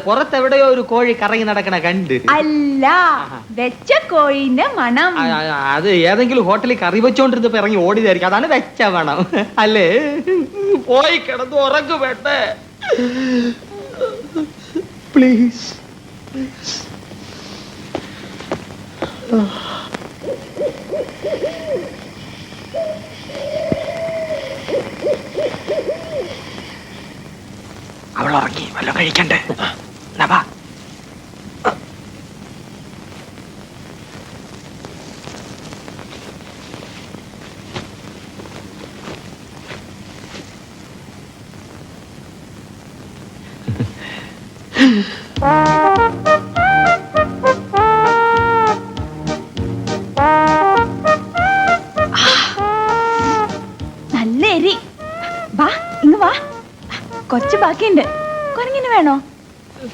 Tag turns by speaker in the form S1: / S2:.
S1: പുറത്തെവിടെയോ ഒരു കോഴി കറങ്ങി നടക്കണ കണ്ട്.
S2: അല്ല, വെച്ച കോഴിന്റെ മണം.
S1: അത് ഏതെങ്കിലും ഹോട്ടലിൽ കറി വെച്ചോണ്ടിരുന്നപ്പോ ഇറങ്ങി ഓടിയതായിരിക്കും. അതാണ് വെച്ച മണം അല്ലേ? പോയി കിടന്ന് ഉറങ്ങു വേണ്ടേ? പ്ലീസ്. അവൾ ഉറങ്ങി, വല്ല കഴിക്കണ്ടേ? നവാ
S2: നല്ല എരി. വാ, ഇങ്ങ് വാ. കുറച്ച് ബാക്കിയുണ്ട്. കുരങ്ങിന് വേണോ?